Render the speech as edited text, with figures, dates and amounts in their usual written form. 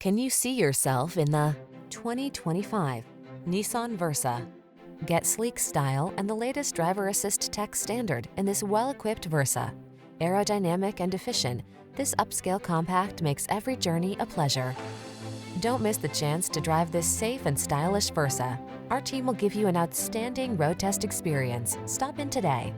Can you see yourself in the 2025 Nissan Versa? Get sleek style and the latest driver assist tech standard in this well-equipped Versa. Aerodynamic and efficient, this upscale compact makes every journey a pleasure. Don't miss the chance to drive this safe and stylish Versa. Our team will give you an outstanding road test experience. Stop in today.